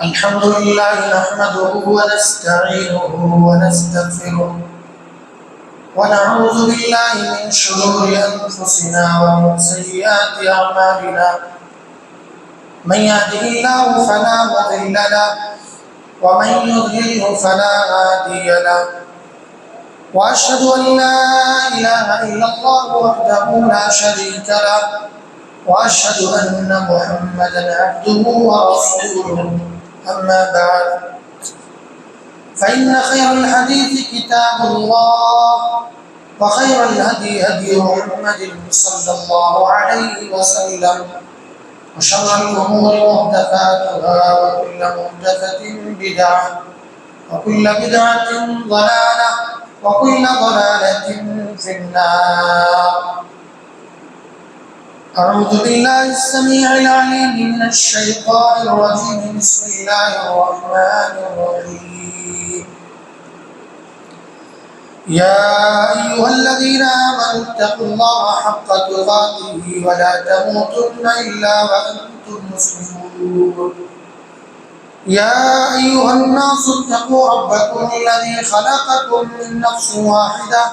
الحمد لله نحمده ونستعينه ونستغفره ونعوذ بالله من شرور أنفسنا ومن سيئات أعمالنا. من يهده الله فلا مضل له ومن يضلله فلا هادي له. وأشهد أن لا إله إلا الله وحده لا شريك له وأشهد أن محمدا عبده ورسوله. أما بعد فإن خير الحديث كتاب الله وخير الهدي هدي محمد صلى الله عليه وسلم وشر الأمور محدثاتها وكل محدثة بدعة وكل بدعة ضلالة وكل ضلالة في النار. أعوذ بالله السميع العليم من الشيطان الرجيم. بسم الله الرحمن الرحيم. يا أيها الذين آمنوا اتقوا الله حق تقاته ولا تموتن إلا وأنتم مسلمون. يا أيها الناس اتقوا ربكم الذي خلقكم من نفس واحدة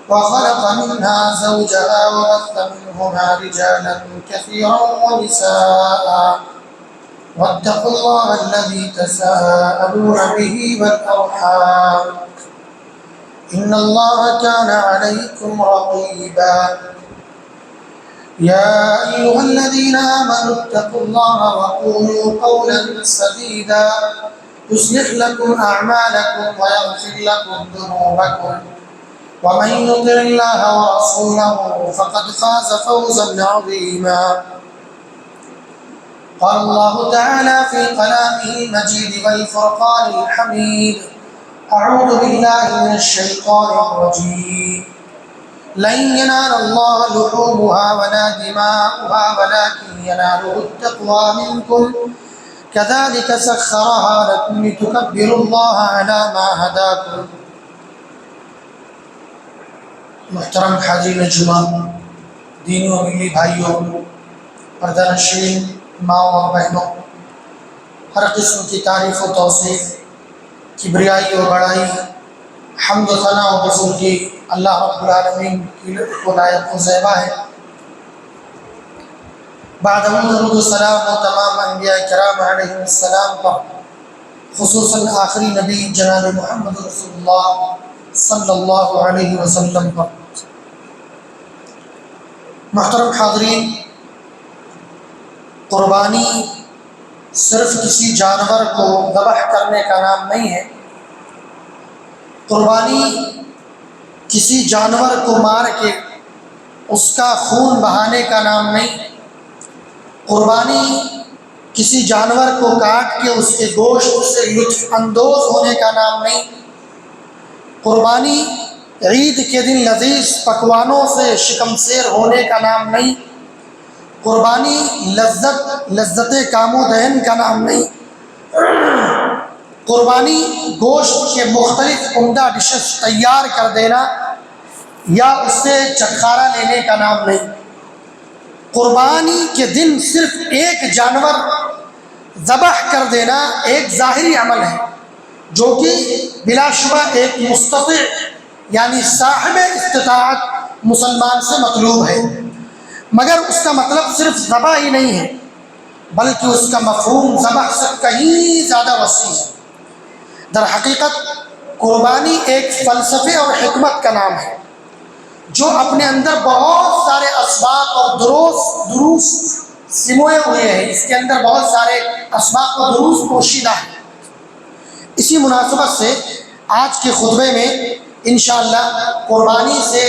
وخلق منها زوجها وبث منهما رجالا كثيرا ونساء واتقوا الله الذي تساءلون به والأرحام إن الله كان عليكم رقيبا. يا أيها الذين آمنوا اتقوا الله وقولوا قولا سديدا يصلح لكم أعمالكم ويغفر لكم ذنوبكم ومن يطع الله ورسوله فقد فاز فوزا عظيما. قال الله تعالى في كلامه المجيد والفرقان الحميد. أعوذ بالله من الشيطان الرجيم. لن ينال الله لحومها ولا دماؤها ولكن يناله التقوى منكم كذلك سخرها لكم لتكبروا الله على ما هداكم. محترم حاضرین جمعہ، دینی و ملی بھائیوں، پردہ نشین ماں اور بہنوں، ہر قسم کی تعریف و توصیف، کبریائی و بڑائی، حمد و ثنا و بزرگی اللہ رب العالمین کی کو لائق و زیبا ہے. بعد درود و سلام و تمام انبیاء کرام علیہ السلام پر، خصوصاً آخری نبی جناب محمد رسول اللہ صلی اللہ علیہ وسلم پر. محترم حاضرین، قربانی صرف کسی جانور کو ذبح کرنے کا نام نہیں ہے. قربانی کسی جانور کو مار کے اس کا خون بہانے کا نام نہیں. قربانی کسی جانور کو کاٹ کے اس کے گوشت سے لطف اندوز ہونے کا نام نہیں. قربانی عید کے دن لذیذ پکوانوں سے شکمسیر ہونے کا نام نہیں. قربانی لذت کام و دہن کا نام نہیں. قربانی گوشت کے مختلف عمدہ ڈشز تیار کر دینا یا اس سے چٹکارا لینے کا نام نہیں. قربانی کے دن صرف ایک جانور ذبح کر دینا ایک ظاہری عمل ہے جو کہ بلا شبہ ایک مستطیع یعنی صاحب استطاعت مسلمان سے مطلوب ہے، مگر اس کا مطلب صرف ذبح ہی نہیں ہے بلکہ اس کا مفہوم ذبح سے کہیں زیادہ وسیع ہے. در حقیقت قربانی ایک فلسفے اور حکمت کا نام ہے جو اپنے اندر بہت سارے اسباق اور دروس سموئے ہوئے ہیں. اس کے اندر بہت سارے اسباق و دروس پوشیدہ ہیں. اسی مناسبت سے آج کے خطبے میں انشاءاللہ قربانی سے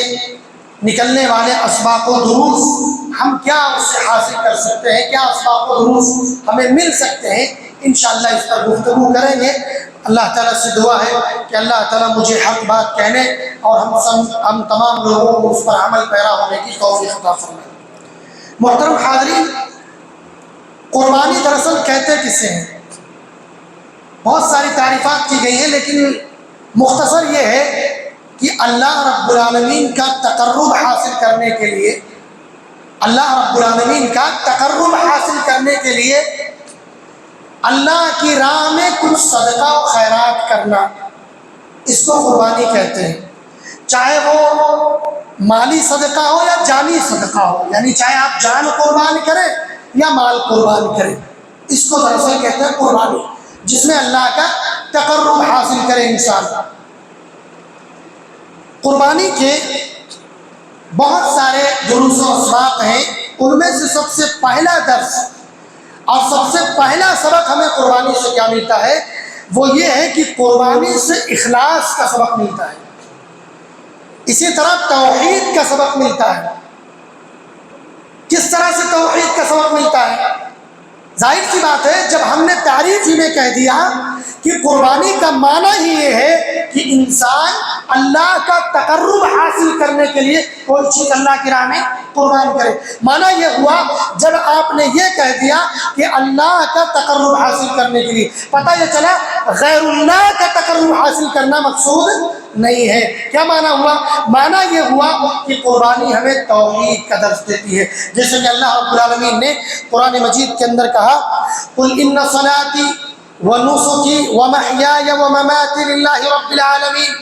نکلنے والے اسباق و دروس ہم کیا اس سے حاصل کر سکتے ہیں، کیا اسباق و دروس ہمیں مل سکتے ہیں، انشاءاللہ اس پر گفتگو کریں گے. اللہ تعالیٰ سے دعا ہے کہ اللہ تعالیٰ مجھے حق بات کہنے اور ہم تمام لوگوں کو اس پر عمل پیرا ہونے کی توفیق عطا فرمائے. محترم حاضرین، قربانی دراصل کہتے کسے ہیں؟ بہت ساری تعریفات کی گئی ہیں، لیکن مختصر یہ ہے کہ اللہ رب العالمین کا تقرب حاصل کرنے کے لیے اللہ رب العالمین کا تقرب حاصل کرنے کے لیے اللہ کی راہ میں کچھ صدقہ و خیرات کرنا، اس کو قربانی کہتے ہیں، چاہے وہ مالی صدقہ ہو یا جانی صدقہ ہو، یعنی چاہے آپ جان قربان کریں یا مال قربان کریں، اس کو دراصل کہتے ہیں قربانی، جس میں اللہ کا تقرب حاصل کرے انسان۔ قربانی کے بہت سارے دروس و اسباق ہیں، ان میں سے سب سے پہلا درس اور سب سے پہلا سبق ہمیں قربانی سے کیا ملتا ہے، وہ یہ ہے کہ قربانی سے اخلاص کا سبق ملتا ہے، اسی طرح توحید کا سبق ملتا ہے۔ کس طرح سے توحید کا سبق ملتا ہے؟ ظاہر سی بات ہے، جب ہم نے تعریف ہی میں کہہ دیا کہ قربانی کا معنی ہی یہ ہے کہ انسان اللہ کا تقرب حاصل کرنے کے لیے کوئی چیز اللہ کی راہ میں قربان کرے، معنی یہ ہوا جب آپ نے یہ کہہ دیا کہ اللہ کا تقرب حاصل کرنے کے لیے، پتہ یہ چلا غیر اللہ کا تقرب حاصل کرنا مقصود نہیں ہے۔ کیا معنی ہوا؟ معنی یہ ہوا کہ قربانی ہمیں توحید کا درس دیتی ہے، جیسے کہ اللہ رب العالمین نے قرآن مجید کے اندر کہا قل ان صلاتی ونسکی ومحیای ومماتی للہ رب العالمین،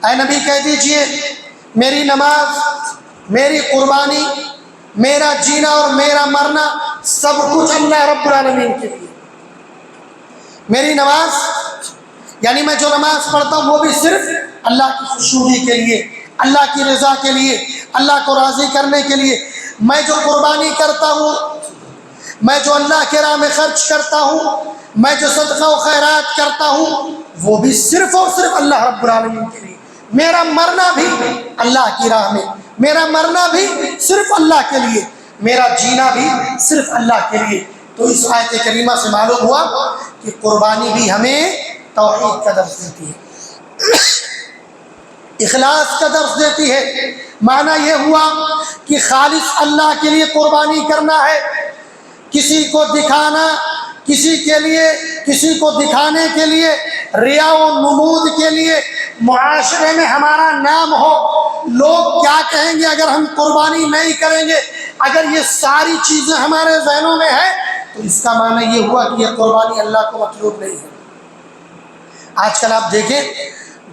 اے نبی کہہ دیجئے میری نماز، میری قربانی، میرا جینا اور میرا مرنا سب کچھ اللہ رب العالمین کے لیے۔ میری نماز یعنی میں جو نماز پڑھتا ہوں وہ بھی صرف اللہ کی خوشنودی کے لیے، اللہ کی رضا کے لیے، اللہ کو راضی کرنے کے لیے۔ میں جو قربانی کرتا ہوں، میں جو اللہ کے راہ میں خرچ کرتا ہوں، میں جو صدقہ و خیرات کرتا ہوں، وہ بھی صرف اور صرف اللہ رب العالمین کے لیے۔ میرا مرنا بھی اللہ کی راہ میں، میرا مرنا بھی صرف اللہ کے لیے، میرا جینا بھی صرف اللہ کے لیے۔ تو اس آیت کریمہ سے معلوم ہوا کہ قربانی بھی ہمیں توحید کا درس دیتی ہے، اخلاص کا درس دیتی ہے۔ معنی یہ ہوا کہ خالص اللہ کے لیے قربانی کرنا ہے، کسی کو دکھانا، کسی کے لیے، کسی کو دکھانے کے لیے، ریا و نمود کے لیے، معاشرے میں ہمارا نام ہو، لوگ کیا کہیں گے اگر ہم قربانی نہیں کریں گے، اگر یہ ساری چیزیں ہمارے ذہنوں میں ہیں تو اس کا معنی یہ ہوا کہ یہ قربانی اللہ کو مطلوب نہیں ہے۔ آج کل آپ دیکھیں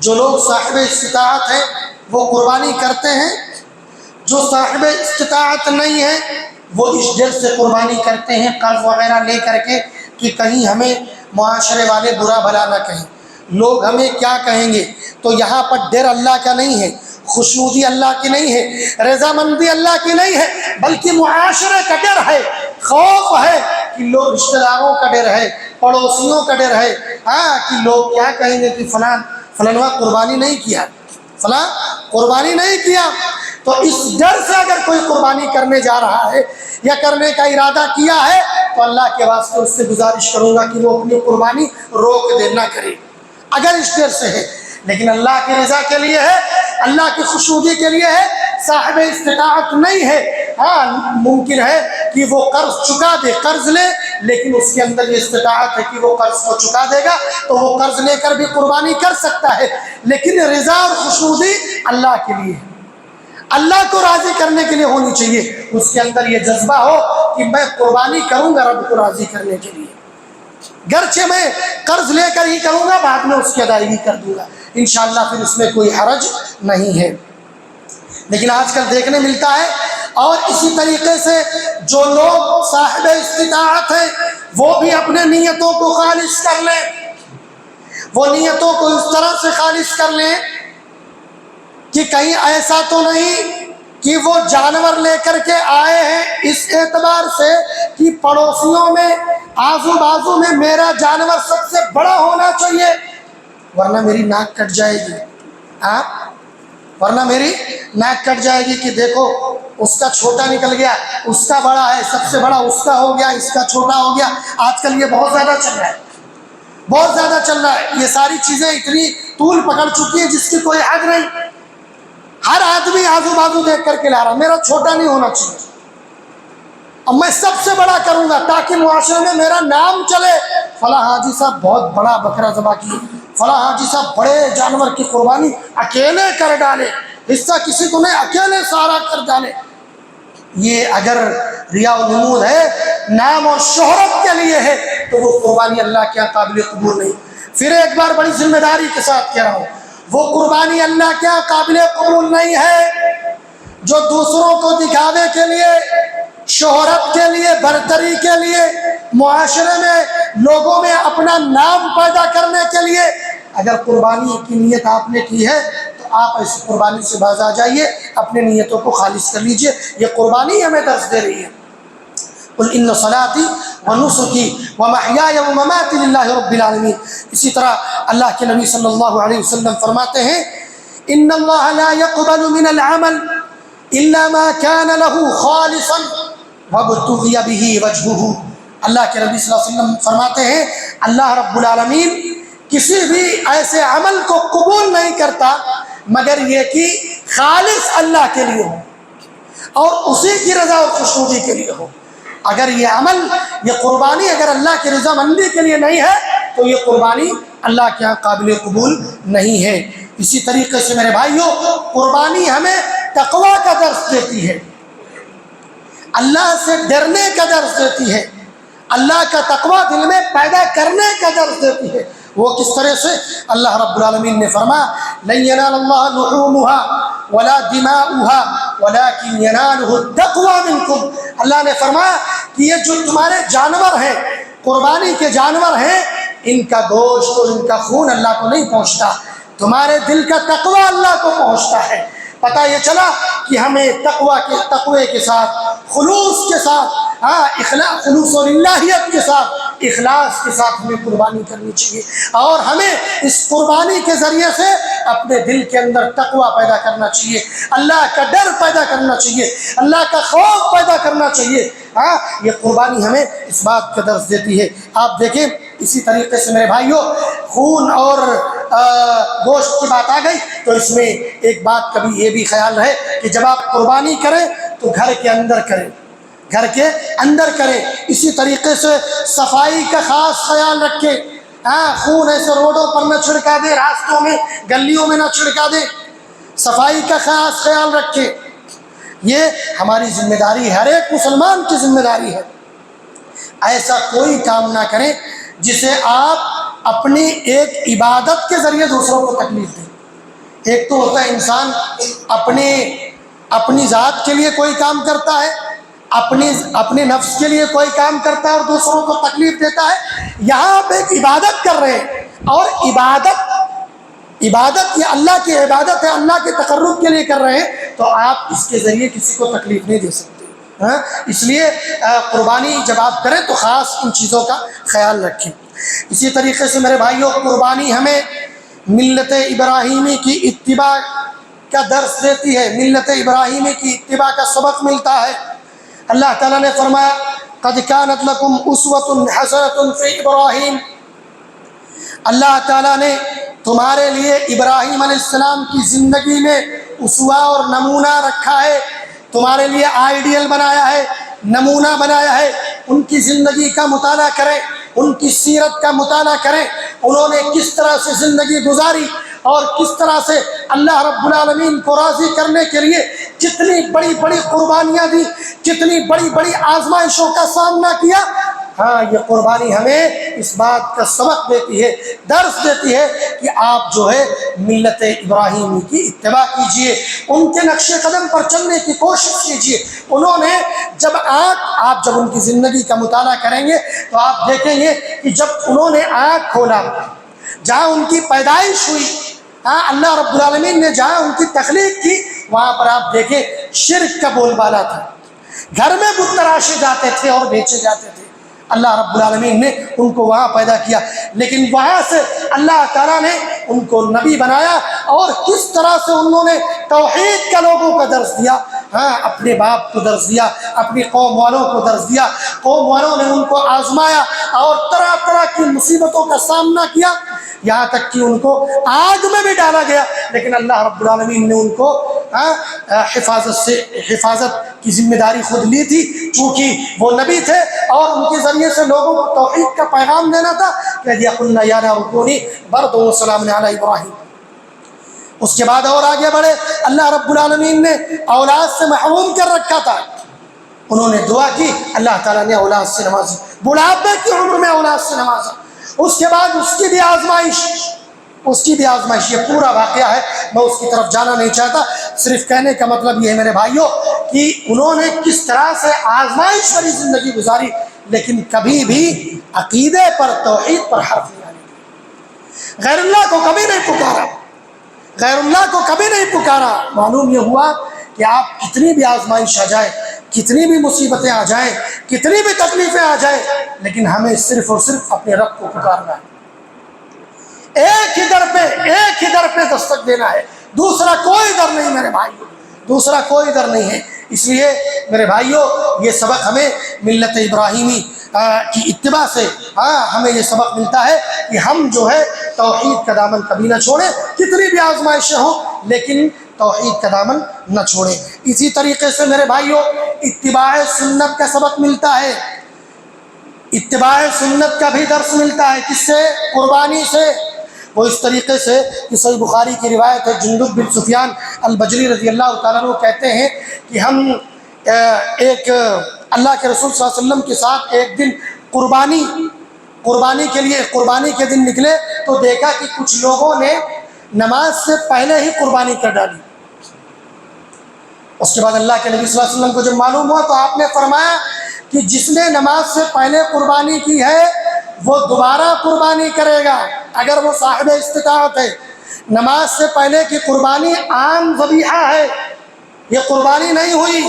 جو لوگ صاحب استطاعت ہیں وہ قربانی کرتے ہیں، جو صاحب استطاعت نہیں ہے وہ اس ڈر سے قربانی کرتے ہیں قرض وغیرہ لے کر کے کہ کہیں ہمیں معاشرے والے برا بھلا نہ کہیں، لوگ ہمیں کیا کہیں گے۔ تو یہاں پر ڈر اللہ کا نہیں ہے، خوشنودی اللہ کی نہیں ہے، رضامندی اللہ کی نہیں ہے، بلکہ معاشرے کا ڈر ہے، خوف ہے کہ لوگ رشتہ داروں کا ڈر ہے، پڑوسیوں کا ڈر ہے، کہ لوگ کیا کہیں گے کہ فلانوا قربانی نہیں کیا، فلاں قربانی نہیں کیا۔ تو اس ڈر سے اگر کوئی قربانی کرنے جا رہا ہے یا کرنے کا ارادہ کیا ہے تو اللہ کے واسطے اس سے گزارش کروں گا کہ وہ اپنی قربانی روک دے، نہ کرے اگر اس ڈر سے ہے۔ لیکن اللہ کی رضا کے لیے ہے، اللہ کی خوشنودی کے لیے ہے، صاحب استطاعت نہیں ہے، ممکن ہے کہ وہ قرض چکا دے، قرض لے، لیکن اس کے اندر یہ استطاعت ہے کہ وہ قرض کو چکا دے گا تو وہ قرض لے کر بھی قربانی کر سکتا ہے، لیکن رضا اور خوشنودی اللہ کے لیے ہے، اللہ کو راضی کرنے کے لیے ہونی چاہیے۔ اس کے اندر یہ جذبہ ہو کہ میں قربانی کروں گا رب کو راضی کرنے کے لیے، گرچہ میں قرض لے کر ہی کروں گا، بعد میں اس کی ادائیگی کر دوں گا انشاءاللہ، پھر اس میں کوئی حرج نہیں ہے۔ لیکن آج کل دیکھنے ملتا ہے، اور اسی طریقے سے جو لوگ صاحب استطاعت ہیں وہ بھی اپنے نیتوں کو خالص کر لیں، وہ نیتوں کو اس طرح سے خالص کر لیں کہ کہیں ایسا تو نہیں کہ وہ جانور لے کر کے آئے ہیں اس اعتبار سے کہ پڑوسیوں میں، آزو بازو میں میرا جانور سب سے بڑا ہونا چاہیے ورنہ میری ناک کٹ جائے گی، ورنہ میری ناک کٹ جائے گی کہ دیکھو اس کا چھوٹا نکل گیا، اس کا بڑا ہے، سب سے بڑا اس کا ہو گیا، اس کا چھوٹا ہو گیا۔ آج کل یہ بہت زیادہ چل رہا ہے، بہت زیادہ چل رہا ہے، یہ ساری چیزیں اتنی طول پکڑ چکی ہیں جس کی کوئی حد نہیں۔ ہر آدمی آزو بازو دیکھ کر کے لا رہا، میرا چھوٹا نہیں ہونا چاہیے، اب میں سب سے بڑا کروں گا تاکہ معاشرے میں میرا نام چلے، فلاں حاجی صاحب بہت بڑا بکرا ذبح کیے، فلاں حاجی صاحب بڑے جانور کی قربانی اکیلے کر ڈالے، حصہ کسی کو نہیں، اکیلے سارا کر ڈالے۔ یہ اگر ریاء و نمود ہے، نام اور شہرت کے لیے ہے، تو وہ قربانی اللہ کے یہاں قابل قبول نہیں۔ پھر ایک بار بڑی ذمہ داری کے ساتھ کہہ رہا ہوں، وہ قربانی اللہ کے یہاں قابل قبول نہیں ہے جو دوسروں کو دکھاوے کے لیے، شہرت کے لیے، برتری کے لیے، معاشرے میں لوگوں میں اپنا نام پیدا کرنے کے لیے اگر قربانی کی نیت آپ نے کی ہے تو آپ ایسی قربانی سے باز آ جائیے، اپنے نیتوں کو خالص کر لیجئے۔ یہ قربانی ہمیں درس دے رہی ہے۔ قل ان صلاتي ونسكي ومحياي ومماتي لله رب العالمین۔ اسی طرح اللہ کے نبی صلی اللہ علیہ وسلم فرماتے ہیں ان اللہ لا يقبل من العمل الا ما كان له خالصا وابتغي به وجهه۔ اللہ کے نبی صلی اللہ علیہ وسلم فرماتے ہیں اللہ رب العالمین کسی بھی ایسے عمل کو قبول نہیں کرتا مگر یہ کہ خالص اللہ کے لیے ہو اور اسی کی رضا اور خوشنودی کے لیے ہو۔ اگر یہ عمل، یہ قربانی اگر اللہ کی رضا مندی کے لیے نہیں ہے تو یہ قربانی اللہ کے یہاں قابل قبول نہیں ہے۔ اسی طریقے سے میرے بھائیوں، قربانی ہمیں تقوی کا درس دیتی ہے، اللہ سے ڈرنے کا درس دیتی ہے، اللہ کا تقوی دل میں پیدا کرنے کا درس دیتی ہے۔ وہ کس طرح سے؟ اللہ رب العالمین نے فرمایا لن ينال الله لحومها ولا دماؤها ولكن يناله التقوى منكم۔ اللہ نے فرمایا کہ یہ جو تمہارے جانور ہیں، قربانی کے جانور ہیں، ان کا گوشت اور ان کا خون اللہ کو نہیں پہنچتا، تمہارے دل کا تقوی اللہ کو پہنچتا ہے۔ پتہ یہ چلا کہ ہمیں تقوی کے ساتھ، خلوص کے ساتھ، خلوص اور اللہیت کے ساتھ، اخلاص کے ساتھ ہمیں قربانی کرنی چاہیے، اور ہمیں اس قربانی کے ذریعے سے اپنے دل کے اندر تقوی پیدا کرنا چاہیے، اللہ کا ڈر پیدا کرنا چاہیے، اللہ کا خوف پیدا کرنا چاہیے۔ یہ قربانی ہمیں اس بات کا درس دیتی ہے۔ آپ دیکھیں اسی طریقے سے میرے بھائیوں، خون اور گوشت کی بات آ گئی تو اس میں ایک بات کبھی یہ بھی خیال رہے کہ جب آپ قربانی کریں تو گھر کے اندر کریں، گھر کے اندر کریں۔ اسی طریقے سے صفائی کا خاص خیال رکھیں، خون ایسے روڈوں پر نہ چھڑکا دیں، راستوں میں گلیوں میں نہ چھڑکا دیں، صفائی کا خاص خیال رکھیں۔ یہ ہماری ذمہ داری ہے، ہر ایک مسلمان کی ذمہ داری ہے۔ ایسا کوئی کام نہ کریں جسے آپ اپنی ایک عبادت کے ذریعے دوسروں کو تکلیف دیں۔ ایک تو ہوتا ہے انسان اپنی ذات کے لیے کوئی کام کرتا ہے، اپنے نفس کے لیے کوئی کام کرتا ہے اور دوسروں کو تکلیف دیتا ہے۔ یہاں آپ ایک عبادت کر رہے ہیں اور عبادت یہ اللہ کی عبادت ہے، اللہ کے تقرب کے لیے کر رہے ہیں، تو آپ اس کے ذریعے کسی کو تکلیف نہیں دے سکتے۔ اس لیے قربانی جب آپ کریں تو خاص ان چیزوں کا خیال رکھیں۔ اسی طریقے سے میرے بھائیوں، قربانی ہمیں ملت ابراہیمی کی اتباع کا درس دیتی ہے، ملت ابراہیمی کی اتباع کا سبق ملتا ہے۔ اللہ تعالیٰ نے فرمایا قد كانت لكم اسوة حسنة في ابراہیم، اللہ تعالیٰ نے تمہارے لیے ابراہیم علیہ السلام کی زندگی میں اسوہ اور نمونہ رکھا ہے، تمہارے لیے آئیڈیل بنایا ہے، نمونہ بنایا ہے۔ ان کی زندگی کا مطالعہ کریں، ان کی سیرت کا مطالعہ کریں، انہوں نے کس طرح سے زندگی گزاری اور کس طرح سے اللہ رب العالمین کو راضی کرنے کے لیے کتنی بڑی بڑی قربانیاں دی، کتنی بڑی بڑی آزمائشوں کا سامنا کیا۔ یہ قربانی ہمیں اس بات کا سبق دیتی ہے، درس دیتی ہے کہ آپ جو ہے ملت ابراہیمی کی اتباع کیجئے، ان کے نقش قدم پر چلنے کی کوشش کیجئے۔ انہوں نے آپ جب ان کی زندگی کا مطالعہ کریں گے تو آپ دیکھیں گے کہ جب انہوں نے آنکھ کھولا، جہاں ان کی پیدائش ہوئی، اللہ رب العالمین نے جہاں ان کی تخلیق کی، وہاں پر آپ دیکھیں شرک کا بول بالا تھا، گھر میں بت تراشے جاتے تھے اور بیچے جاتے تھے۔ اللہ رب العالمین نے ان کو وہاں پیدا کیا، لیکن وہاں سے اللہ تعالیٰ نے ان کو نبی بنایا، اور کس طرح سے انہوں نے توحید کا لوگوں کا درس دیا، اپنے باپ کو درس دیا، اپنی قوم والوں کو درس دیا، قوم والوں نے ان کو آزمایا اور طرح طرح کی مصیبتوں کا سامنا کیا، یہاں تک کہ ان کو آگ میں بھی ڈالا گیا، لیکن اللہ رب العالمین نے ان کو حفاظت کی ذمہ داری خود لی تھی، چونکہ وہ نبی تھے اور ان کے ذریعے سے لوگوں کو توحید کا پیغام دینا تھا۔ کہ قلنا یا نار کونی بردا وسلام علی ابراہیم۔ اس کے بعد اور آگے بڑھے، اللہ رب العالمین نے اولاد سے محروم کر رکھا تھا، انہوں نے دعا کی، اللہ تعالیٰ نے اولاد سے نوازی، بڑھاپے کی عمر میں اولاد سے نوازا۔ اس کے بعد اس کی بھی آزمائش، یہ پورا واقعہ ہے، میں اس کی طرف جانا نہیں چاہتا، صرف کہنے کا مطلب یہ ہے میرے بھائیوں کہ انہوں نے کس طرح سے آزمائش بھری زندگی گزاری، لیکن کبھی بھی عقیدے پر، توحید پر حرف نہیں آنے دیا، غیر اللہ کو کبھی نہیں پکارا۔ معلوم یہ ہوا کہ آپ کتنی بھی آزمائش آ جائے، کتنی بھی مصیبتیں آ جائیں، کتنی بھی تکلیفیں آ جائیں، لیکن ہمیں صرف اور صرف اپنے رب کو پکارنا ہے، ایک ہی در پہ دستک دینا ہے، دوسرا کوئی در نہیں میرے بھائیوں، دوسرا کوئی در نہیں ہے۔ اس لیے میرے بھائیوں یہ سبق ہمیں ملت ابراہیمی کی اتباع سے ہمیں یہ سبق ملتا ہے کہ ہم جو ہے توحید کا دامن کبھی نہ چھوڑیں، کتنی بھی آزمائشیں ہوں لیکن توحید کا دامن نہ چھوڑیں۔ اسی طریقے سے میرے بھائیوں اتباع سنت کا سبق ملتا ہے، اتباع سنت کا بھی درس ملتا ہے، کس سے؟ قربانی سے۔ وہ اس طریقے سے کہ صحیح بخاری کی روایت ہے، جندب بن سفیان البجلی رضی اللہ تعالیٰ عنہ کہتے ہیں کہ ہم ایک اللہ کے رسول صلی اللہ علیہ وسلم کے ساتھ ایک دن قربانی کے دن نکلے تو دیکھا کہ کچھ لوگوں نے نماز سے پہلے ہی قربانی کر ڈالی۔ اس کے بعد اللہ کے نبی صلی اللہ علیہ وسلم کو جب معلوم ہوا تو آپ نے فرمایا کہ جس نے نماز سے پہلے قربانی کی ہے وہ دوبارہ قربانی کرے گا اگر وہ صاحب استطاعت ہے۔ نماز سے پہلے کی قربانی عام ذبیحہ ہے، یہ قربانی نہیں ہوئی،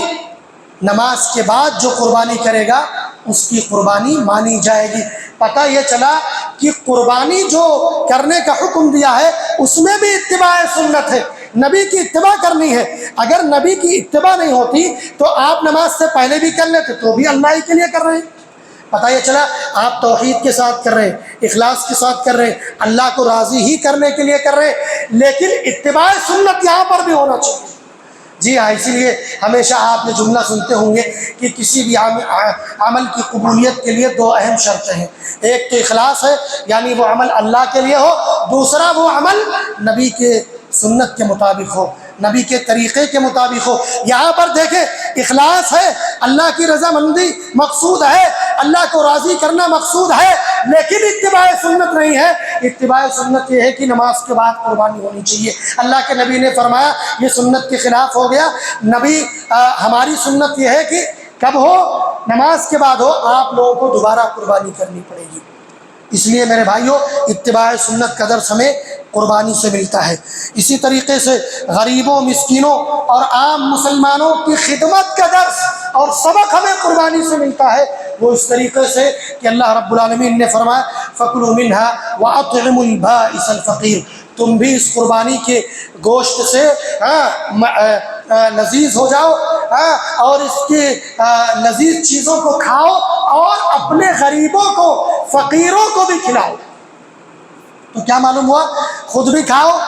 نماز کے بعد جو قربانی کرے گا اس کی قربانی مانی جائے گی۔ پتہ یہ چلا کہ قربانی جو کرنے کا حکم دیا ہے اس میں بھی اتباع سنت ہے، نبی کی اتباع کرنی ہے۔ اگر نبی کی اتباع نہیں ہوتی تو آپ نماز سے پہلے بھی کر لیتے تو بھی اللہ ہی کے لیے کر رہے ہیں۔ پتہ یہ چلا آپ توحید کے ساتھ کر رہے ہیں، اخلاص کے ساتھ کر رہے ہیں، اللہ کو راضی ہی کرنے کے لیے کر رہے ہیں، لیکن اتباع سنت یہاں پر بھی ہونا چاہیے۔ جی ہاں، اسی لیے ہمیشہ آپ نے جملہ سنتے ہوں گے کہ کسی بھی عمل کی قبولیت کے لیے دو اہم شرطیں ہیں، ایک تو اخلاص ہے یعنی وہ عمل اللہ کے لیے ہو، دوسرا وہ عمل نبی کے سنت کے مطابق ہو، نبی کے طریقے کے مطابق ہو۔ یہاں پر دیکھیں اخلاص ہے، اللہ کی رضامندی مقصود ہے، اللہ کو راضی کرنا مقصود ہے، لیکن اتباع سنت نہیں ہے۔ اتباع سنت یہ ہے کہ نماز کے بعد قربانی ہونی چاہیے۔ اللہ کے نبی نے فرمایا یہ سنت کے خلاف ہو گیا۔ نبی ہماری سنت یہ ہے کہ کب ہو؟ نماز کے بعد ہو، آپ لوگوں کو دوبارہ قربانی کرنی پڑے گی۔ اس لیے میرے بھائیوں اتباع سنت کا درس ہمیں قربانی سے ملتا ہے۔ اسی طریقے سے غریبوں، مسکینوں اور عام مسلمانوں کی خدمت کا درس اور سبق ہمیں قربانی سے ملتا ہے، وہ اس طریقے سے کہ اللہ رب العالمین نے فرمایا فَكُلُوا مِنْهَا وَأَطْعِمُوا الْبَائِسَ الْفَقِيرَ، تم بھی اس قربانی کے گوشت سے لذیذ ہو جاؤ اور اس کے لذیذ چیزوں کو کھاؤ اور اپنے غریبوں کو، فقیروں کو بھی کھلاؤ۔ تو کیا معلوم ہوا؟ خود بھی کھاؤ،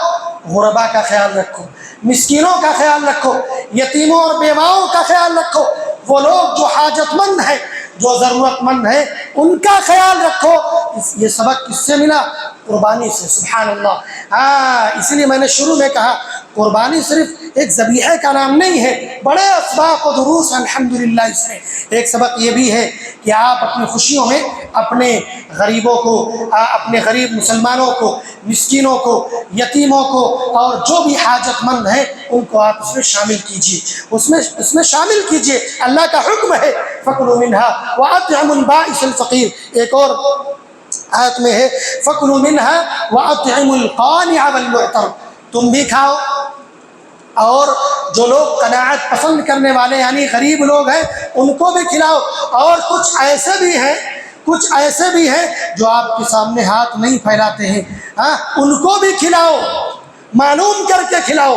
غربا کا خیال رکھو، مسکینوں کا خیال رکھو، یتیموں اور بیواؤں کا خیال رکھو، وہ لوگ جو حاجت مند ہیں، جو ضرورت مند ہیں، ان کا خیال رکھو۔ یہ سبق کس سے ملا؟ قربانی سے۔ سبحان اللہ۔ اسی لیے میں نے شروع میں کہا قربانی صرف ایک ذبیحے کا نام نہیں ہے، بڑے اسباق و دروس الحمدللہ اس میں۔ ایک سبق یہ بھی ہے کہ آپ اپنی خوشیوں میں اپنے غریبوں کو، اپنے غریب مسلمانوں کو، مسکینوں کو، یتیموں کو اور جو بھی حاجت مند ہیں ان کو آپ اس میں شامل کیجیے، اس میں شامل کیجیے۔ اللہ کا حکم ہے فَكُلُوا مِنْهَا وَأَطْعِمُوا الْبَائِسَ الْفَقِيرَ۔ ایک اور آیت میں ہے فَكُلُوا مِنْهَا وَأَطْعِمُوا الْقَانِعَ وَالْمُعْتَرَ، تم بھی کھاؤ اور جو لوگ قناعت پسند کرنے والے یعنی غریب لوگ ہیں ان کو بھی کھلاؤ، اور کچھ ایسے بھی ہیں جو آپ کے سامنے ہاتھ نہیں پھیلاتے ہیں، ان کو بھی کھلاؤ، معلوم کر کے کھلاؤ۔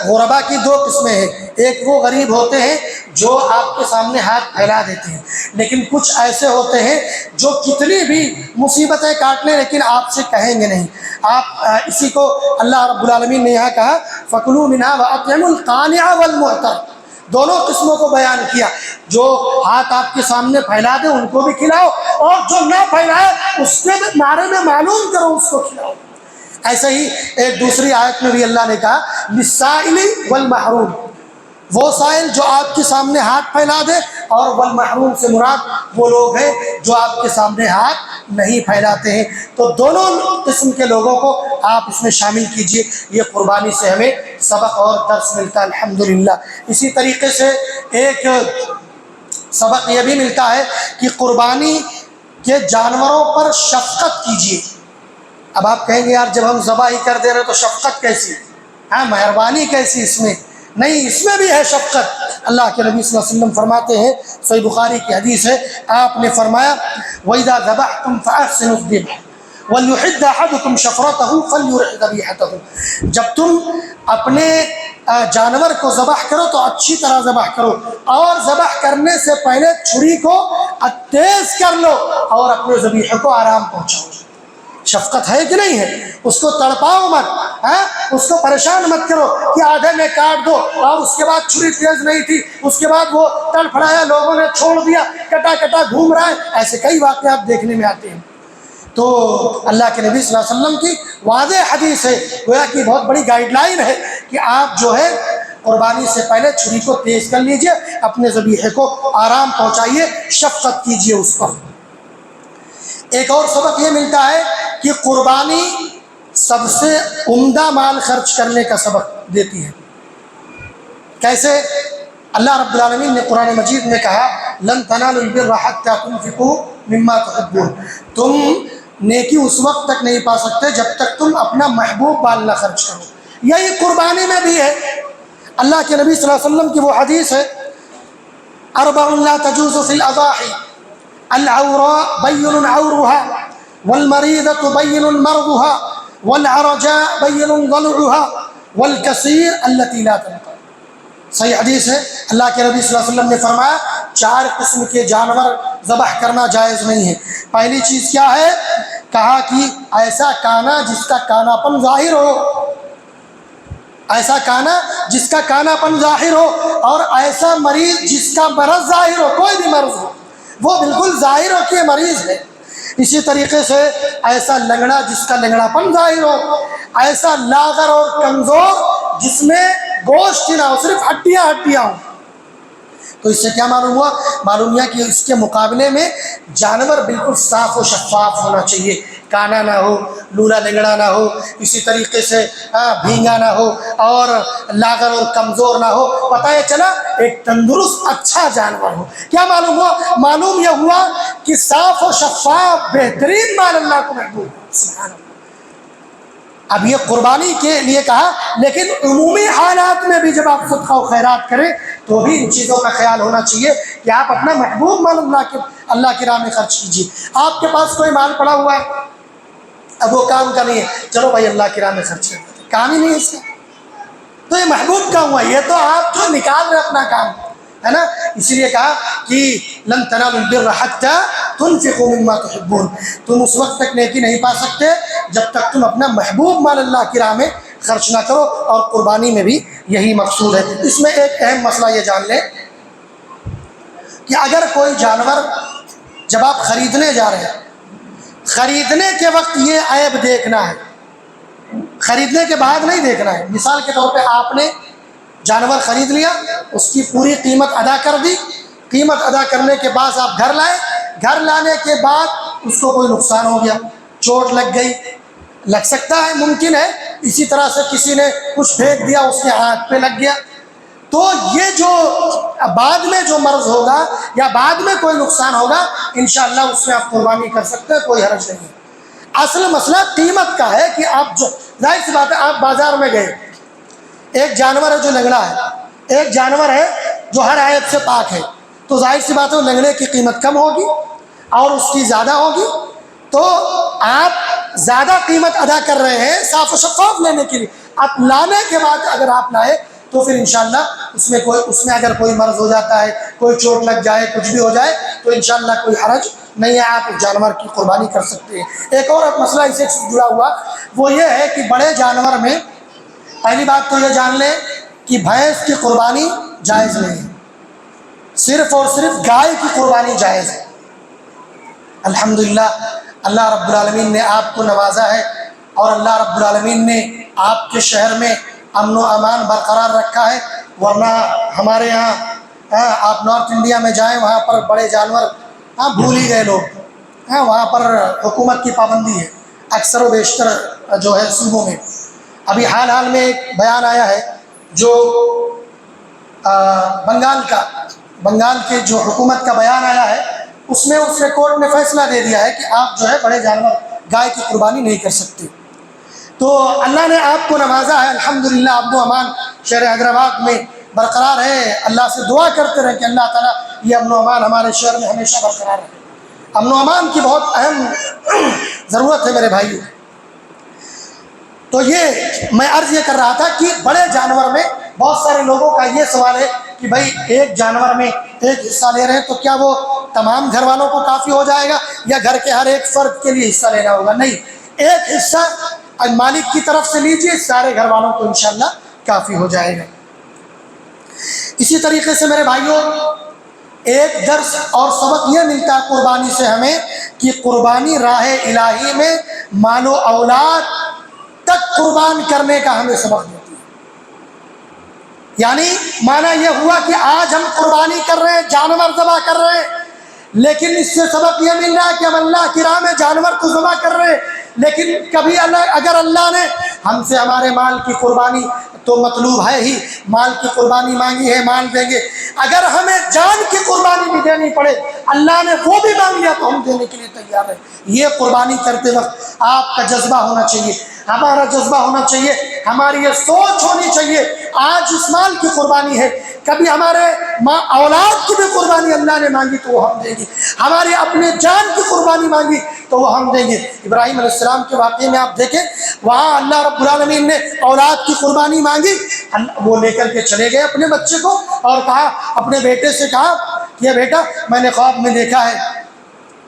غربا کی دو قسمیں ہیں، ایک وہ غریب ہوتے ہیں جو آپ کے سامنے ہاتھ پھیلا دیتے ہیں، لیکن کچھ ایسے ہوتے ہیں جو کتنی بھی مصیبتیں کاٹ لیں لیکن آپ سے کہیں گے نہیں۔ آپ اسی کو اللہ رب العالمین نے یہاں کہا فَكُلُوا مِنْهَا وَأَطْعِمُوا الْقَانِعَ وَالْمُعْتَرَ، دونوں قسموں کو بیان کیا۔ جو ہاتھ آپ کے سامنے پھیلا دے ان کو بھی کھلاؤ، اور جو نہ پھیلائے اس کے بارے میں معلوم کرو، اس کو کھلاؤ۔ ایسے ہی ایک دوسری آیت میں بھی اللہ نے کہا لِلسَّائِلِ وَالْمَحْرُومِ، وہ سائل جو آپ کے سامنے ہاتھ پھیلا دے، اور والمحروم سے مراد وہ لوگ ہیں جو آپ کے سامنے ہاتھ نہیں پھیلاتے ہیں۔ تو دونوں قسم کے لوگوں کو آپ اس میں شامل کیجئے۔ یہ قربانی سے ہمیں سبق اور درس ملتا ہے الحمدللہ۔ اسی طریقے سے ایک سبق یہ بھی ملتا ہے کہ قربانی کے جانوروں پر شفقت کیجیے۔ اب آپ کہیں گے یار جب ہم ذبح ہی کر دے رہے تو شفقت کیسی؟ ہاں، مہربانی کیسی اس میں؟ نہیں، اس میں بھی ہے شفقت۔ اللہ کے نبی صلی اللہ علیہ وسلم فرماتے ہیں، صحیح بخاری کی حدیث ہے، آپ نے فرمایا وَإِذَا ذَبَحْتُمْ فَأَحْسِنُوا الذِّبْحَ وَلْيُحِدَّ أَحَدُكُمْ شَفْرَتَهُ فَلْيُرِحْ ذَبِيحَتَهُ۔ جب تم اپنے جانور کو ذبح کرو تو اچھی طرح ذبح کرو، اور ذبح کرنے سے پہلے چھری کو تیز کر لو اور اپنے ذبیحے کو آرام پہنچاؤ۔ شفقت ہے کہ نہیں ہے؟ اس کو تڑپاؤ مت، اس کو پریشان مت کرو کہ آدھے میں کاٹ دو اور اس کے بعد چھری تیز نہیں تھی، اس کے بعد وہ تڑپڑایا، لوگوں نے چھوڑ دیا، کٹا کٹا گھوم رہا ہے۔ ایسے کئی واقعات دیکھنے میں آتے ہیں۔ تو اللہ کے نبی صلی اللہ علیہ وسلم کی واضح حدیث ہے، گویا کہ بہت بڑی گائیڈ لائن ہے کہ آپ جو ہے قربانی سے پہلے چھری کو تیز کر لیجئے، اپنے ذبیحے کو آرام پہنچائیے، شفقت کیجئے اس پر۔ ایک اور سبق یہ ملتا ہے کہ قربانی سب سے عمدہ مال خرچ کرنے کا سبق دیتی ہے۔ کیسے؟ اللہ رب العالمین نے قرآن مجید میں کہا لن تنالوا البر حتى تنفقوا مما تحبون، تم نیکی اس وقت تک نہیں پا سکتے جب تک تم اپنا محبوب مال نہ خرچ کرو۔ یہی قربانی میں بھی ہے۔ اللہ کے نبی صلی اللہ علیہ وسلم کی وہ حدیث ہے اربع لا تجوز في الاضاحی العوراء بین عورها والمریضة بین مرضها والعرجاء بین ضلعها والکثیر التي لا تنقض۔ صحیح حدیث ہے، اللہ کے نبی صلی اللہ علیہ وسلم نے فرمایا 4 قسم کے جانور ذبح کرنا جائز نہیں ہے۔ پہلی چیز کیا ہے؟ کہا کہ ایسا کانا جس کا کاناپن ظاہر ہو، ایسا کانا جس کا کاناپن ظاہر ہو، اور ایسا مریض جس کا مرض ظاہر ہو، کوئی بھی مرض ہو وہ بالکل ظاہر ہو کہ مریض ہے۔ اسی طریقے سے ایسا لنگڑا جس کا لنگڑاپن ظاہر ہو، ایسا لاغر اور کمزور جس میں گوشت نہ ہو، صرف ہڈیاں ہڈیاں ہوں۔ تو اس سے کیا معلوم ہوا؟ معلوم ہوا کہ اس کے مقابلے میں جانور بالکل صاف و شفاف ہونا چاہیے، کانا نہ ہو، لولا لنگڑا نہ ہو، اسی طریقے سے بھینگا نہ ہو، اور لاغر اور کمزور نہ ہو۔ پتہ یہ چلا ایک تندرست اچھا جانور ہو۔ کیا معلوم ہوا؟ معلوم یہ ہوا کہ صاف و شفاف بہترین مال اللہ کو محبوب ہے۔ سبحان اللہ۔ اب یہ قربانی کے لیے کہا، لیکن عمومی حالات میں بھی جب آپ صدقہ و خیرات کریں تو بھی ان چیزوں کا خیال ہونا چاہیے کہ آپ اپنا محبوب مال اللہ کی راہ میں خرچ کیجیے۔ آپ کے پاس کوئی مال پڑا ہوا ہے، اب وہ کام کا نہیں ہے، چلو بھائی اللہ کی راہ میں خرچ کرتے، کام ہی نہیں ہے اس کا، تو یہ محبوب کام ہوا، یہ تو آپ جو نکال رہے اپنا کام ہے نا۔ اسی لیے کہا کہ لن تنالوا البر حتى تنفقوا مما تحبون، تم اس وقت تک نیکی نہیں پا سکتے جب تک تم اپنا محبوب مال اللہ کی راہ میں خرچ نہ کرو، اور قربانی میں بھی یہی مقصود ہے۔ اس میں ایک اہم مسئلہ یہ جان لیں کہ اگر کوئی جانور جب آپ خریدنے جا رہے ہیں، خریدنے کے وقت یہ عیب دیکھنا ہے، خریدنے کے بعد نہیں دیکھنا ہے۔ مثال کے طور پہ آپ نے جانور خرید لیا، اس کی پوری قیمت ادا کر دی، قیمت ادا کرنے کے بعد آپ گھر لائے، گھر لانے کے بعد اس کو کوئی نقصان ہو گیا، چوٹ لگ گئی، لگ سکتا ہے، ممکن ہے، اسی طرح سے کسی نے کچھ پھینک دیا، اس کے ہاتھ پہ لگ گیا، تو یہ جو بعد میں جو مرض ہوگا یا بعد میں کوئی نقصان ہوگا انشاءاللہ اس میں آپ قربانی کر سکتے ہیں، کوئی حرج نہیں ہے۔ اصل مسئلہ قیمت کا ہے کہ آپ جو ظاہر سی بات ہے، آپ بازار میں گئے، ایک جانور ہے جو لنگڑا ہے، ایک جانور ہے جو ہر عیب سے پاک ہے، تو ظاہر سی بات ہے لنگڑے کی قیمت کم ہوگی اور اس کی زیادہ ہوگی، تو آپ زیادہ قیمت ادا کر رہے ہیں صاف و شفاف لینے کے لیے۔ آپ لانے کے بعد اگر آپ لائے تو پھر انشاءاللہ اس میں اگر کوئی مرض ہو جاتا ہے، کوئی چوٹ لگ جائے، کچھ بھی ہو جائے تو انشاءاللہ کوئی حرج نہیں ہے، آپ جانور کی قربانی کر سکتے ہیں۔ ایک اور مسئلہ اس سے جڑا ہوا وہ یہ ہے کہ بڑے جانور میں پہلی بات تو یہ جان لیں کہ بھینس کی قربانی جائز نہیں ہے، صرف اور صرف گائے کی قربانی جائز ہے۔ الحمدللہ اللہ رب العالمین نے آپ کو نوازا ہے، اور اللہ رب العالمین نے آپ کے شہر میں امن و امان برقرار رکھا ہے، ورنہ ہمارے یہاں آپ نارتھ انڈیا میں جائیں وہاں پر بڑے جانور بھول ہی گئے لوگ، وہاں پر حکومت کی پابندی ہے اکثر و بیشتر جو ہے صوبوں میں۔ ابھی حال میں ایک بیان آیا ہے جو بنگال کے جو حکومت کا بیان آیا ہے، اس میں اس نے کورٹ نے فیصلہ دے دیا ہے کہ آپ جو ہے بڑے جانور گائے کی قربانی نہیں کر سکتے۔ تو اللہ نے آپ کو نوازا ہے، الحمدللہ امن و امان شہر حیدرآباد میں برقرار ہے۔ اللہ سے دعا کرتے رہیں کہ اللہ تعالیٰ یہ امن و امان ہمارے شہر میں ہمیشہ برقرار رہے۔ امن و امان کی بہت اہم ضرورت ہے میرے بھائیوں۔ تو یہ میں عرض یہ کر رہا تھا کہ بڑے جانور میں بہت سارے لوگوں کا یہ سوال ہے کہ بھائی ایک جانور میں ایک حصہ لے رہے ہیں تو کیا وہ تمام گھر والوں کو کافی ہو جائے گا یا گھر کے ہر ایک فرد کے لیے حصہ لینا ہوگا؟ نہیں، ایک حصہ مالک کی طرف سے لیجیے، سارے گھر والوں کو انشاءاللہ کافی ہو جائے گا۔ اسی طریقے سے میرے بھائیوں ایک درس اور سبق یہ ملتا ہے قربانی سے ہمیں کہ قربانی راہ الہی میں مال و اولاد تک قربان کرنے کا ہمیں سبق دیتی ہے۔ یعنی معنی یہ ہوا کہ آج ہم قربانی کر رہے ہیں، جانور ذبح کر رہے ہیں، لیکن اس سے سبق یہ مل رہا ہے کہ ہم اللہ کی راہ میں جانور تو ذبح کر رہے ہیں، لیکن کبھی اگر اللہ نے ہم سے ہمارے مال کی قربانی تو مطلوب ہے ہی، مال کی قربانی مانگی ہے، مال دیں گے۔ اگر ہمیں جان کی قربانی بھی دینی پڑے، اللہ نے وہ بھی مانگ لیا تو ہم دینے کے لیے تیار ہیں۔ یہ قربانی کرتے وقت آپ کا جذبہ ہونا چاہیے، ہمارا جذبہ ہونا چاہیے، ہماری یہ سوچ ہونی چاہیے آج اس مال کی قربانی ہے، کبھی ہمارے اولاد کی بھی قربانی اللہ نے مانگی تو وہ ہم دیں گے، ہماری اپنے جان کی قربانی مانگی تو وہ ہم دیں گے۔ ابراہیم علیہ السلام کے واقعے میں آپ دیکھیں، وہاں اللہ رب العالمین نے اولاد کی قربانی مانگی، وہ لے کر کے چلے گئے اپنے بچے کو اور کہا، اپنے بیٹے سے کہا کہ بیٹا میں نے خواب میں دیکھا ہے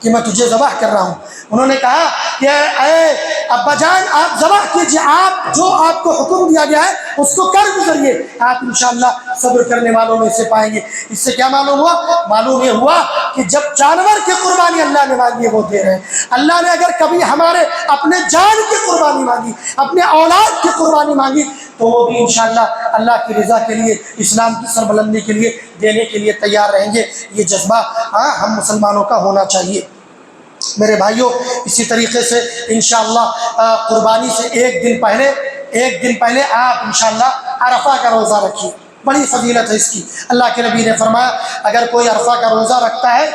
کہ میں تجھے ذبح کر رہا ہوں۔ انہوں نے کہا کہ اے ابا جان آپ ذبح کیجیے، آپ جو آپ کو حکم دیا گیا ہے اس کو کر گزریے، آپ انشاءاللہ صبر کرنے والوں میں سے پائیں گے۔ اس سے کیا معلوم ہوا؟ معلوم یہ ہوا کہ جب جانور کی قربانی اللہ نے مانگی ہے وہ دے رہے ہیں۔ اللہ نے اگر کبھی ہمارے اپنے جان کی قربانی مانگی، اپنے اولاد کی قربانی مانگی تو وہ بھی انشاءاللہ اللہ کی رضا کے لیے، اسلام کی سربلندی کے لیے دینے کے لیے تیار رہیں گے۔ یہ جذبہ ہم مسلمانوں کا ہونا چاہیے میرے بھائیوں۔ اسی طریقے سے انشاءاللہ قربانی سے ایک دن پہلے آپ انشاءاللہ عرفہ کا روزہ رکھیے، بڑی فضیلت ہے اس کی۔ اللہ کے نبی نے فرمایا اگر کوئی عرفہ کا روزہ رکھتا ہے،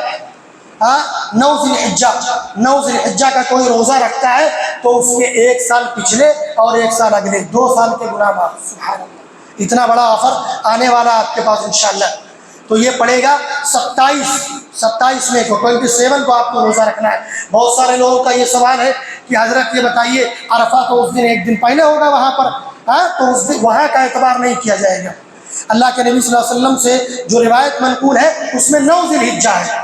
9 ذی الحجہ کا کوئی روزہ رکھتا ہے تو اس کے 1 سال پچھلے اور 1 سال اگلے 2 سال کے گناہ معاف۔ سبحان اللہ، اتنا بڑا آفر آنے والا آپ کے پاس انشاءاللہ۔ تو یہ پڑے گا 27 میں کو 27 کو آپ کو روزہ رکھنا ہے۔ بہت سارے لوگوں کا یہ سوال ہے کہ حضرت یہ بتائیے عرفہ تو اس دن 1 دن پہلے ہوگا وہاں پر، تو اس دن وہاں کا اعتبار نہیں کیا جائے گا۔ اللہ کے نبی صلی اللہ علیہ وسلم سے جو روایت منقول ہے اس میں 9 ذی الحجہ ہے،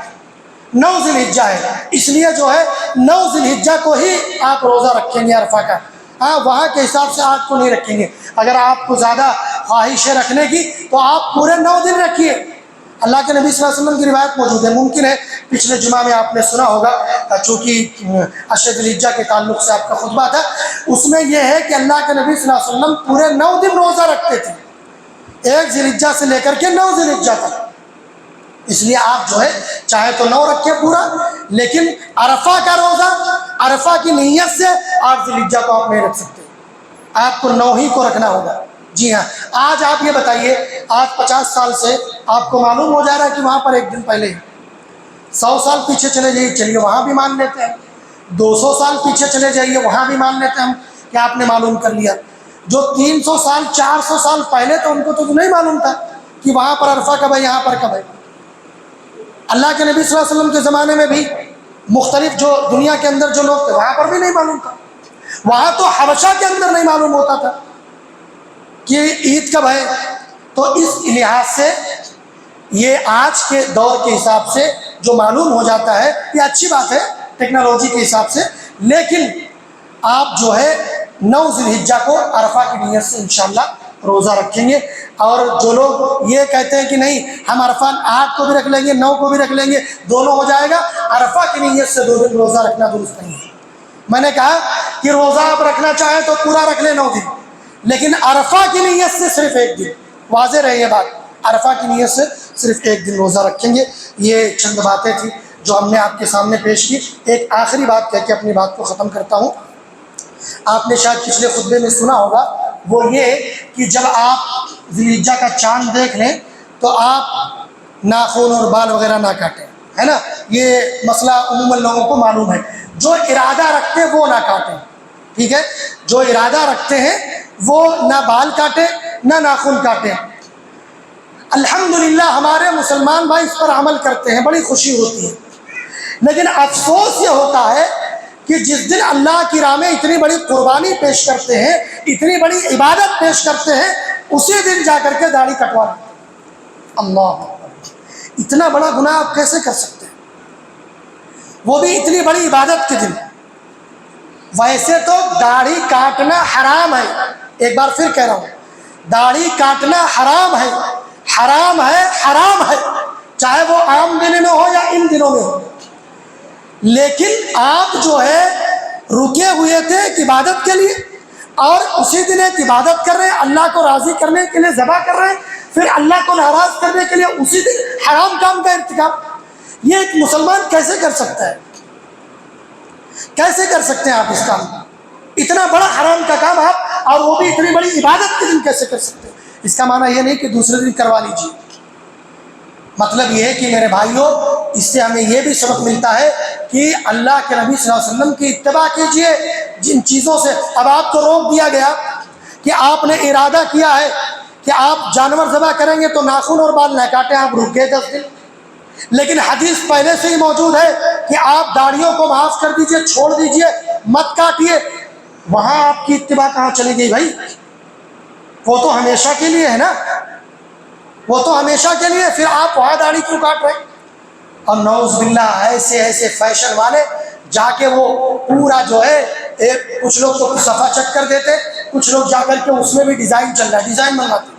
9 ذی الحجہ ہے، اس لیے جو ہے 9 ذی الحجہ کو ہی آپ روزہ رکھیں گے عرفہ کا، وہاں کے حساب سے آج کو نہیں رکھیں گے۔ اگر آپ کو زیادہ خواہش ہے رکھنے کی تو آپ پورے 9 دن رکھیے۔ اللہ کے نبی صلی اللہ علیہ وسلم کی روایت موجود ہے، ممکن ہے پچھلے جمعہ میں آپ نے سنا ہوگا چونکہ عشر ذی الحجہ کے تعلق سے آپ کا خطبہ تھا، اس میں یہ ہے کہ اللہ کے نبی صلی اللہ علیہ وسلم پورے 9 دن روزہ رکھتے تھے، 1 ذی الحجہ سے لے کر کے 9 ذی الحجہ تک۔ اس لیے آپ جو ہے چاہے تو 9 رکھیں پورا، لیکن عرفہ کا روزہ عرفہ کی نیت سے 8 ذی الحجہ کو آپ نہیں رکھ سکتے، آپ کو 9 ہی کو رکھنا ہوگا۔ جی ہاں، آج آپ یہ بتائیے، آج 50 سال سے آپ کو معلوم ہو جا رہا ہے کہ وہاں پر 1 دن پہلے 100 سال پیچھے چلے جائیے، چلیے وہاں بھی مان لیتے ہیں، 200 سال پیچھے چلے جائیے وہاں بھی مان لیتے ہیں ہم کہ آپ نے معلوم کر لیا۔ جو 300 سال 400 سال پہلے تو ان کو تو نہیں معلوم تھا کہ وہاں پر عرفہ کب ہے، یہاں پر کب ہے۔ اللہ کے نبی صلی اللہ علیہ وسلم کے زمانے میں بھی مختلف جو دنیا کے اندر جو لوگ تھے وہاں پر بھی نہیں معلوم تھا، وہاں تو حبشہ کے اندر نہیں معلوم ہوتا تھا کہ عید کب ہے۔ تو اس لحاظ سے یہ آج کے دور کے حساب سے جو معلوم ہو جاتا ہے یہ اچھی بات ہے ٹیکنالوجی کے حساب سے، لیکن آپ جو ہے 9 ذی الحجہ کو عرفہ کی نیت سے انشاءاللہ روزہ رکھیں گے۔ اور جو لوگ یہ کہتے ہیں کہ نہیں ہم عرفہ 8 کو بھی رکھ لیں گے 9 کو بھی رکھ لیں گے دونوں ہو جائے گا، عرفہ کی نیت سے 2 دن روزہ رکھنا درست نہیں ہے۔ میں نے کہا کہ روزہ آپ رکھنا چاہیں تو پورا رکھ لیں 9 دن، لیکن عرفہ کی نیت سے صرف ایک دن، واضح رہے یہ بات، عرفہ کی نیت سے صرف ایک دن روزہ رکھیں گے۔ یہ چند باتیں تھیں جو ہم نے آپ کے سامنے پیش کی۔ ایک آخری بات کہہ کے اپنی بات کو ختم کرتا ہوں۔ آپ نے شاید پچھلے خطبے میں سنا ہوگا، وہ یہ کہ جب آپ ذی الحجہ کا چاند دیکھ لیں تو آپ ناخن اور بال وغیرہ نہ کاٹیں، ہے نا؟ یہ مسئلہ عموماً لوگوں کو معلوم ہے۔ جو ارادہ رکھتے ہیں وہ نہ کاٹیں، ٹھیک ہے؟ جو ارادہ رکھتے ہیں وہ نہ بال کاٹیں نہ ناخن کاٹیں۔ الحمدللہ ہمارے مسلمان بھائی اس پر عمل کرتے ہیں، بڑی خوشی ہوتی ہے، لیکن افسوس یہ ہوتا ہے کہ جس دن اللہ کی راہ میں اتنی بڑی قربانی پیش کرتے ہیں، اتنی بڑی عبادت پیش کرتے ہیں، اسی دن جا کر کے داڑھی کٹوا لیتے ہیں۔ اللہ اکبر! اتنا بڑا گناہ آپ کیسے کر سکتے ہیں؟ وہ بھی اتنی بڑی عبادت کے دن۔ ویسے تو داڑھی کاٹنا حرام ہے، ایک بار پھر کہہ رہا ہوں، داڑھی کاٹنا حرام ہے، حرام ہے، حرام ہے، چاہے وہ عام دن میں ہو یا ان دنوں میں ہو۔ لیکن آپ جو ہے رکے ہوئے تھے ایک عبادت کے لیے، اور اسی دن ایک عبادت کر رہے ہیں، اللہ کو راضی کرنے کے لیے ذبح کر رہے ہیں، پھر اللہ کو ناراض کرنے کے لیے اسی دن حرام کام کا ارتکاب۔ یہ ایک مسلمان کیسے کر سکتا ہے؟ کیسے کر سکتے ہیں آپ اس کام کو؟ اتنا بڑا حرام کا کام آپ، اور وہ بھی اتنی بڑی عبادت کے دن کیسے کر سکتے ہیں؟ اس کا معنی یہ نہیں کہ دوسرے دن کروا لیجیے۔ مطلب یہ ہے کہ میرے بھائیوں، اس سے ہمیں یہ بھی سبق ملتا ہے کہ اللہ کے نبی صلی اللہ علیہ وسلم کی اتباع کیجیے جن چیزوں سے۔ اب آپ کو روک دیا گیا کہ آپ نے ارادہ کیا ہے کہ آپ جانور ذبح کریں گے تو ناخن اور بال نہ کاٹیں، آپ رک گئے 10 دن، لیکن حدیث پہلے سے ہی موجود ہے کہ آپ داڑھیوں کو معاف کر دیجئے، چھوڑ دیجئے، مت کاٹیے۔ وہاں آپ کی اتباع کہاں چلی گئی بھائی؟ وہ تو ہمیشہ کے لیے ہے نا، وہ تو ہمیشہ کے لیے، پھر آپ وہاں داڑھی کیوں کاٹ رہے ہیں؟ اور نعوذ باللہ ایسے ایسے فیشن والے جا کے وہ پورا جو ہے کچھ لوگ تو صفحہ چیک کر دیتے، کچھ لوگ جا کر کے اس میں بھی ڈیزائن چل رہا ہے، ڈیزائن بنواتے۔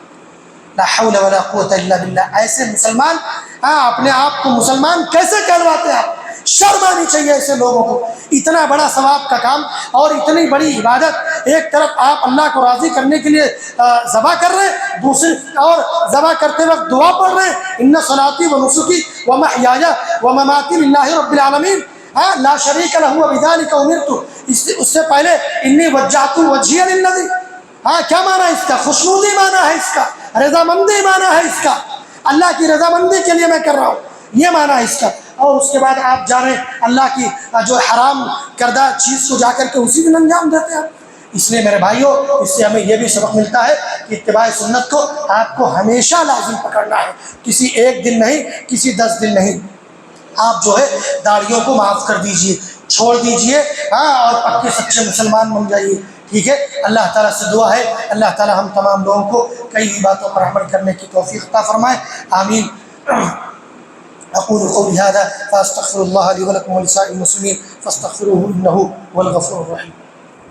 لا حول ولا قوت الا باللہ۔ ایسے مسلمان اپنے آپ کو مسلمان کیسے کہلواتے ہیں آپ؟ شرم آنی چاہیے ایسے لوگوں کو۔ اتنا بڑا ثواب کا کام اور اتنی بڑی عبادت، ایک طرف آپ اللہ کو راضی کرنے کے لیے ذبح کر رہے ہیں، دوسری اور ذبح کرتے وقت دعا پڑھ رہے ہیں، ان صلاتی و نسکی و محیای و مماتی للہ رب العالمین لا شریک لہ وبذلک امرت۔ اس سے پہلے انی وجہت وجہی للذی، کیا معنی ہے اس کا؟ خوشنودی معنی ہے اس کا، رضامندی معنی ہے اس کا، اللہ کی رضامندی کے لیے میں کر رہا ہوں، یہ معنی ہے اس کا۔ اور اس کے بعد آپ جا رہے ہیں اللہ کی جو حرام کردہ چیز کو جا کر کے اسی دن انجام دیتے ہیں۔ اس لیے میرے بھائیوں، اس سے ہمیں یہ بھی سبق ملتا ہے کہ اتباع سنت کو آپ کو ہمیشہ لازم پکڑنا ہے، کسی ایک دن نہیں، کسی 10 دن نہیں۔ آپ جو ہے داڑھیوں کو معاف کر دیجئے، چھوڑ دیجئے، اور پکے سچے مسلمان بن جائیے، ٹھیک ہے؟ اللہ تعالیٰ سے دعا ہے اللہ تعالیٰ ہم تمام لوگوں کو کئی باتوں پر عمل کرنے کی توفیق عطا فرمائے، آمین۔ اقول قولی هذا فاستغفر الله لي ولكم ولسائر المسلمين فاستغفروه انه هو الغفور الرحيم۔